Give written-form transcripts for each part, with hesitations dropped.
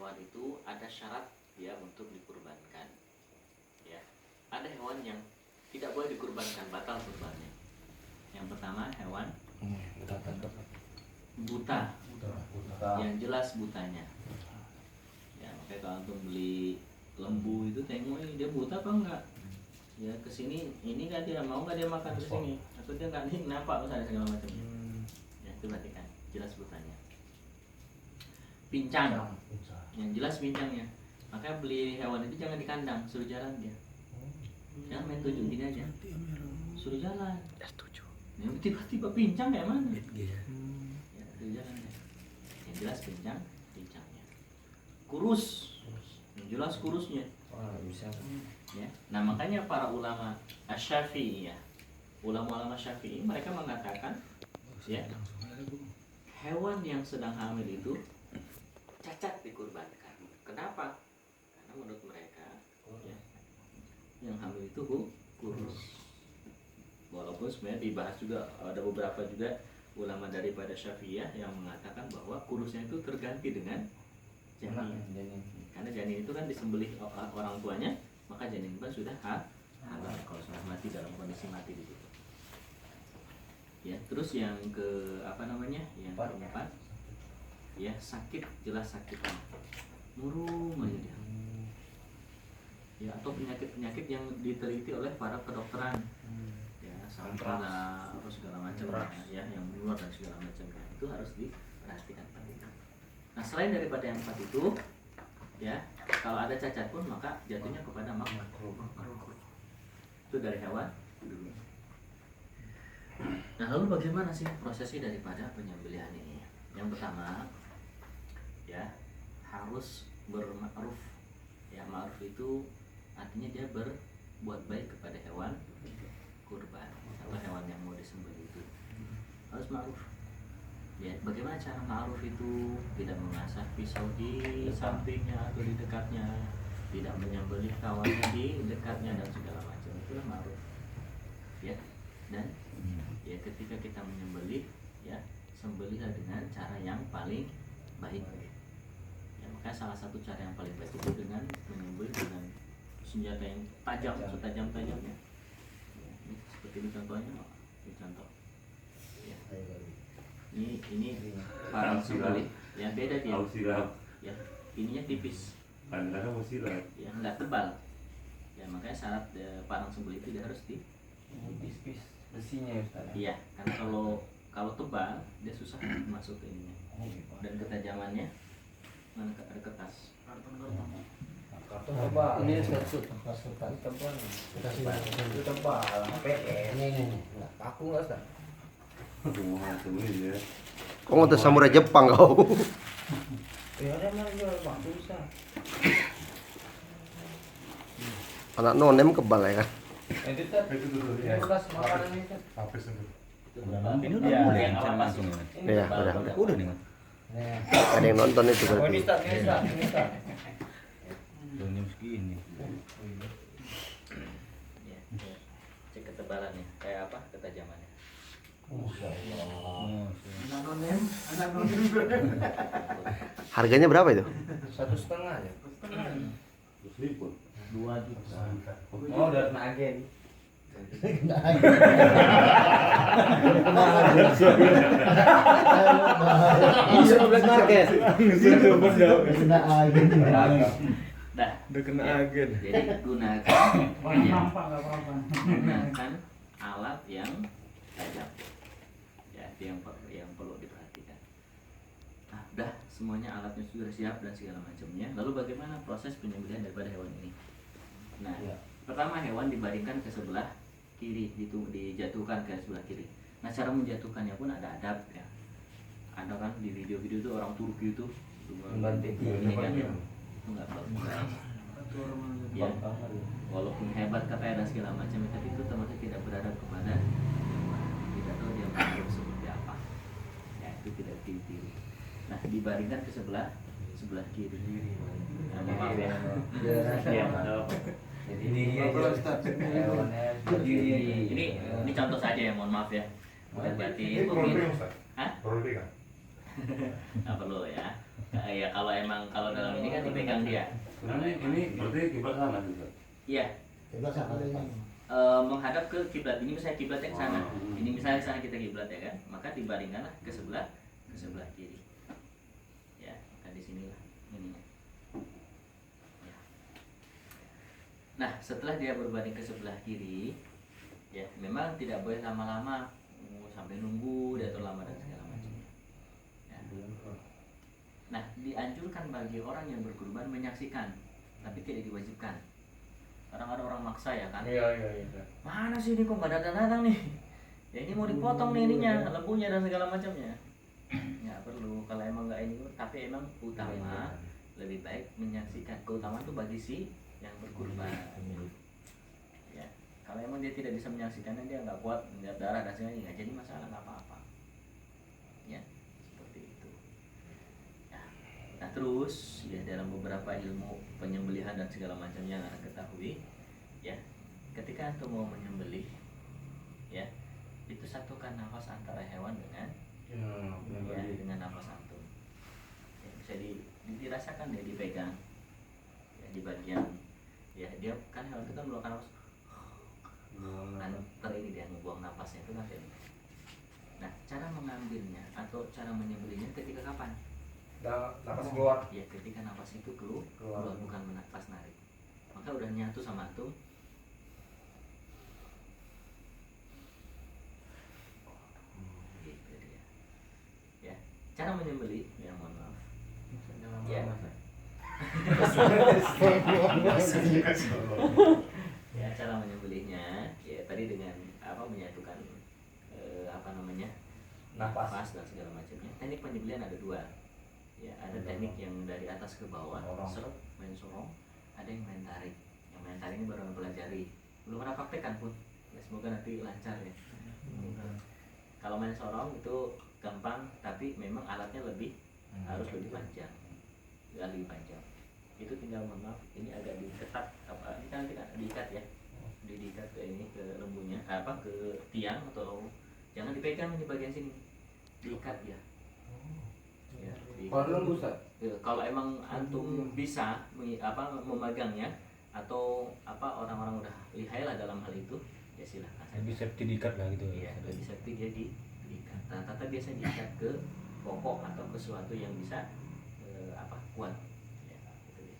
hewan itu ada syarat dia untuk dikurbankan. Ya, ada hewan yang tidak boleh dikurbankan, batal kurbannya. Yang pertama hewan buta, yang jelas butanya. Ya, makanya kalau antum beli lembu itu tengok dia buta apa enggak. Ya kesini ini nggak dia mau nggak dia makan kesini atau dia nggak nih nampak misalnya segala macam. Ya itu berarti kan jelas butanya. Pincang, yang jelas pincangnya. Makanya beli hewan itu jangan di kandang, suruh jalan dia. Jangan main tunjuk gini aja, suruh jalan. Ya, tiba-tiba pincang kayak mana? Ya, suruh jalan dia. Yang jelas pincangnya. Kurus, yang jelas kurusnya. Ya. Nah makanya para ulama Syafi'i ya, ulama-ulama Syafi'i mereka mengatakan ya, hewan yang sedang hamil itu cacat dikurbankan. Kenapa? Karena menurut mereka ya, yang hamil itu kurus. Walaupun sebenarnya dibahas juga ada beberapa juga ulama daripada Syafi'iyah yang mengatakan bahwa kurusnya itu terganti dengan janin. Karena janin itu kan disembelih orang tuanya, maka janin pun sudah halal kalau sudah mati dalam kondisi mati di situ. Ya, terus yang ke Yang keempat, ya sakit, jelas sakitnya, murung aja dia. Ya, atau penyakit yang diteliti oleh para kedokteran. Ya, sampara atau segala macam ya, yang menular dan segala macam itu harus diperhatikan. Nah, selain daripada yang empat itu, ya kalau ada cacat pun maka jatuhnya kepada makruh. Itu dari hewan dulu. Nah lalu bagaimana sih prosesnya daripada penyembelihan ini? Yang pertama ya harus berma'ruf. Ya ma'ruf itu artinya dia berbuat baik kepada hewan kurban atau hewan yang mau disembelih itu. Harus ma'ruf. Ya, bagaimana cara ma'ruf itu? Tidak mengasah pisau di sampingnya atau di dekatnya, tidak menyembelih kawannya di dekatnya dan segala macam. Itulah ma'ruf. Ya, dan ya ketika kita menyembelih, ya sembelihlah dengan cara yang paling baik. Ya, maka salah satu cara yang paling baik itu dengan menyembelih dengan senjata yang tajam, setajam-tajamnya. Ya, ini seperti ini contohnya, ini contoh. Ya. Ini parang sembelih, ya beda dia. Ya, ininya tipis. Ya, nggak tebal. Ya, makanya syarat parang sembelih itu dia harus tipis besinya ya Ustaz. Iya, karena kalau tebal dia susah masuk ke ininya. Dan ketajamannya mana ada kertas. Karton tebal. Ini kertas tebal. Itu tebal. Ini. Aku enggak Ustaz. Kok ngetes samurai Jepang kau? Ya ada mah jual batu Ustaz. Anak nonem kebal ya kan? Itu dulu ya. Kertas makanan ini Ustaz. Ini udah mulai yang langsung ya. Iya, Udah nih, Mas. Ada yang nonton itu Oh berarti. ini Ustaz, ini Ustaz. Jam segini. Ya, cek ketebalannya, kayak apa ketajamannya. Harganya berapa itu? 1,5 aja. 2 juta. Oh udah kena agen. Bisa black market. Dah, Udah kena agen. jadi gunakan alat yang tajam. Ya, itu yang perlu diperhatikan. Nah, udah semuanya alatnya sudah siap dan segala macamnya. Lalu bagaimana proses penyembelihan daripada hewan ini? Nah, pertama hewan dibaringkan ke sebelah kiri, dijatuhkan ke sebelah kiri. Nah, cara menjatuhkannya pun ada adab ya. Ada kan di video-video itu orang Turki itu ini kan itu nggak bagus. Ya, walaupun hebat katanya dan segala macam, tapi itu termasuk tidak beradab kepada tidak tahu dia harus seperti apa. Ya, itu tidak ditiru. Nah, dibaringkan ke sebelah kiri. Nah, maaf ya. Ini contoh saja ya, mohon maaf ya. Bukan berarti mungkin. Hah? Nggak perlu ya. Nah, ya kalau dalam ini kan dipegang dia. Sebenarnya ini berarti kiblat sana juga. Iya. Kiblat sama dengan Menghadap ke kiblat. Ini misalnya kiblatnya ke sana. Oh. Ini misalnya sana kita kiblat ya kan. Maka dibaringkanlah ke sebelah kiri. Ya, maka di sinilah ininya. Ya. Nah, setelah dia berbaring ke sebelah kiri, ya memang tidak boleh lama-lama sampai nunggu dia terlama dan segala macam. Ya. Nah, dianjurkan bagi orang yang berkurban menyaksikan, tapi tidak diwajibkan. Kadang ada orang maksa ya kan. Iya. Mana sih ini kok nggak datang nih? Ya ini mau dipotong nih ininya, lembunya dan segala macamnya. Nggak perlu kalau emang nggak ini, tapi emang utama lebih baik menyaksikan. Keutamaan tuh bagi si yang berkurban. Ya, kalau emang dia tidak bisa menyaksikannya, dia nggak kuat melihat darah dan sebagainya, nggak jadi masalah, nggak apa-apa. Ya, seperti itu. Ya. Nah terus ya dalam beberapa ilmu penyembelihan dan segala macamnya yang anda ketahui, ya ketika antum mau menyembelih, ya itu satukan nafas antara hewan dengan dengan nafas antum. Ya, bisa dirasakan dia dipegang, ya di bagian, ya dia kan hewan itu kan mengeluarkan nafas. Ntar ini dia ngebuang napasnya itu nanti. Nah cara mengambilnya atau cara menyembelihnya ketika kapan? Napas keluar. Ya ketika napas itu keluar bukan pas narik. Maka udah nyatu sama antum. Gitu dia. Ya cara menyembelih, ya mohon maaf. Ya. Ya cara menyembelihnya ya tadi dengan menyatukan nafas dan segala macamnya. Teknik penyembelihan ada dua. Ya ada teknik yang dari atas ke bawah, seret, main sorong, ada yang main tarik. Yang main tarik ini baru mempelajari, belum pernah praktekkan pun. Ya, semoga nanti lancar ya. Kalau main sorong itu gampang, tapi memang alatnya harus lebih panjang, lebih panjang. Itu tinggal mohon maaf, ini agak diketat, ini kan diikat ya, diikat ke ini ke lembunya, ke tiang atau jangan dipegang di bagian sini, diikat ya. Ya, Kalau lembu Ustaz? Kalau emang antum bisa memegangnya atau orang-orang udah lihai lah dalam hal itu, ya silahkan. Lebih safety diikat lah gitu. Iya, lebih safety dia diikat. Rata-rata biasanya diikat ke pokok atau ke sesuatu yang bisa kuat. Ya, gitu ya.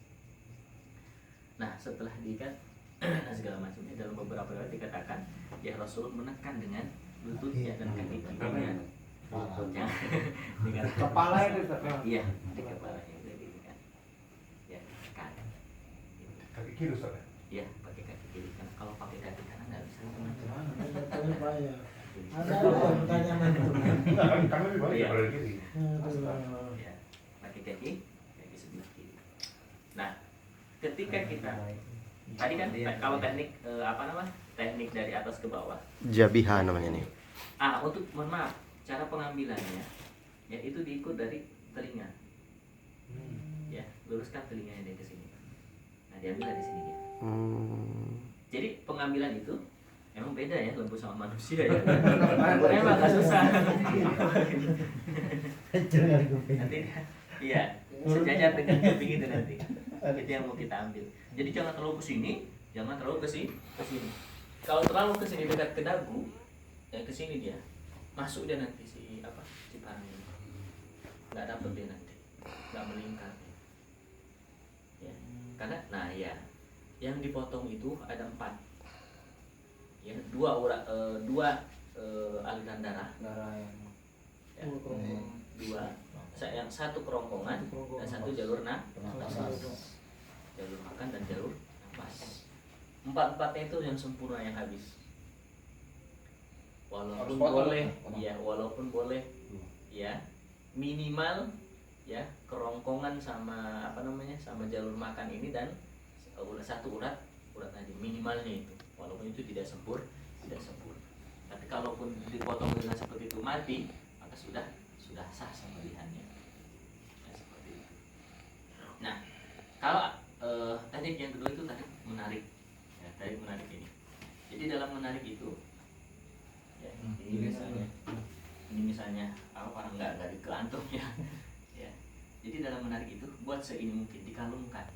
Nah setelah diikat dan segala macamnya, dalam beberapa riwayat dikatakan ya Rasul menekan dengan lututnya dan kaki kakinya. Dengan Kepala itu Ustaz. iya di kepalanya jadi kan ya tekan Kaki kiri Ustaz. ya pakai kaki kiri, karena kalau pakai kaki kanan nggak bisa ada pertanyaan itu. Kami lebih baik Iya. daripada kiri. ya pakai kaki sebelah kiri. Nah ketika kita tadi kan kalau teknik teknik dari atas ke bawah, Jabiha namanya nih. untuk mohon maaf cara pengambilannya ya itu diikut dari telinga. Ya luruskan telinganya dia ke sini, nah diambil dari sini dia. Jadi pengambilan itu emang beda ya lembu sama manusia ya. Emang agak susah. Nanti iya sejajar dengan kuping itu nanti. Itu yang mau kita ambil. Jadi jangan terlalu ke sini, jangan terlalu ke sini. Kalau terlalu ke sini dekat ke dagu, ya ke sini dia masuk dia nanti si parang ini. Nggak dapet dia nanti, nggak melingkar. Ya, karena yang dipotong itu ada 4. Ya, 2 aliran darah ya, 2 yang 1 kerongkongan dan 1 jalur nafas, jalur makan dan jalur nafas. 4-4-nya itu yang sempurna yang habis. Walaupun boleh ya minimal ya kerongkongan sama sama jalur makan ini dan 1 urat tadi minimalnya itu, walaupun itu tidak sempurna. Tapi kalaupun dipotong dengan seperti itu mati, maka sudah sah sembelihannya. Ya, seperti itu. Nah, kalau teknik yang kedua itu tadi menarik. Ya, tadi menarik ini. Jadi dalam menarik itu ya, ini misalnya orang nggak dikelantung ya. Ya. Jadi dalam menarik itu buat seini mungkin, dikalungkan.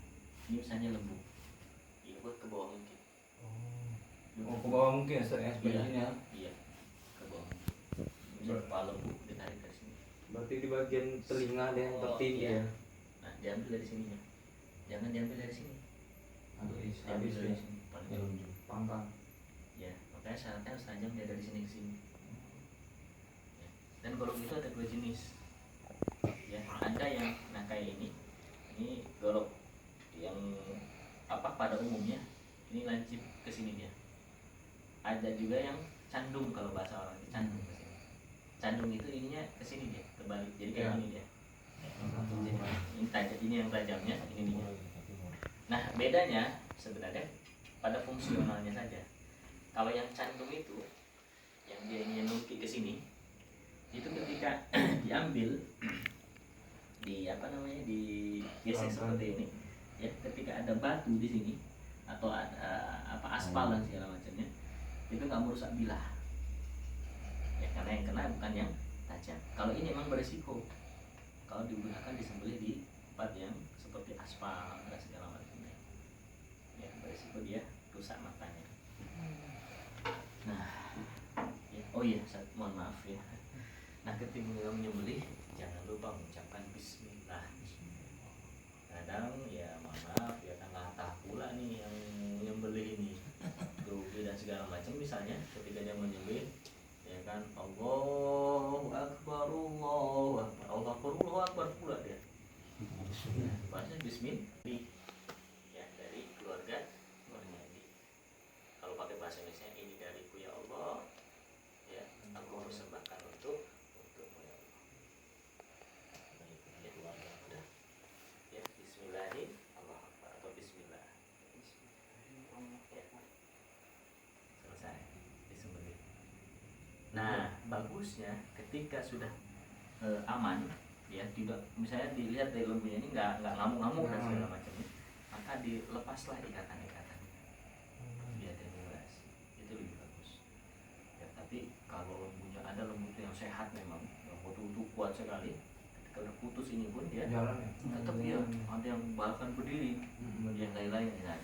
Ini misalnya lembu, ya buat ke bawah mungkin. Oh, ke bawah mungkin sebenarnya sebelah sini ya. Iya, ke bawah. Ini kepala lembu ditarik dari sini. Berarti di bagian telinga ada yang tertinggi iya. ya. Nah, diambil dari sini ya. Jangan diambil dari sini. Habis Diambil dari ya. sini. Paling Pangkang. ya, makanya syaratnya harus tajam dia dari sini ke sini. Ya. Dan golok itu ada dua jenis. Ya, ada yang nah kayak ini golok yang pada umumnya ini lancip ke sini dia. Ada juga yang candung, kalau bahasa orang itu candung ke sini. Candung itu ininya ke sini dia, terbalik. Jadi kayak ini dia. Ini yang tajamnya, ini dia. Nah, bedanya sebenarnya pada fungsionalnya saja. Kalau yang candung itu, yang dia ini nungki ke sini, itu ketika diambil digesek seperti ini, ya, ketika ada batu di sini atau ada aspal dan segala macamnya, itu nggak merusak bilah. Ya, karena yang kena bukan yang tajam. Kalau ini memang beresiko. Kalau digunakan disembelih di tempat yang seperti aspal dan segala macamnya, ya beresiko dia rusak matanya. Nah, ya, oh iya, mohon maaf ya. Nah, ketika menyembelih jangan lupa mengucapkan Bismillah. Kadang ya mohon maaf ya, kan latah pula nih yang menyembelih ini, grogi dan segala macam. Misalnya ketika dia menyembelih, ya kan, Allahu Akbar, Allahu Akbar, Allahu Akbar, Allahu Akbar pula dia. Bahasa Bismillah ya, dari keluarga Nurmadi. Kalau pakai bahasa Indonesia, ini dariku ya Allah, ya aku persembahkan untukmu ya Allah. Ya, udah. Ya, Bismillahirrahmanirrahim, Allah Akbar atau Bismillah. Ya. Selesai disembelih. Nah, bagusnya ketika sudah aman, ya, tidak, misalnya dilihat dari lembunya ini nggak ngamuk-ngamuk dan segala macamnya, maka dilepaslah ikatan-ikatan biar dia bebas. Itu lebih bagus. Ya, tapi kalau lembunya ada lembu yang sehat memang, yang betul-betul kuat sekali, ketika udah putus ini pun dia Jalan ya. tetap dia ada yang bahkan berdiri, yang lain-lain. Nah,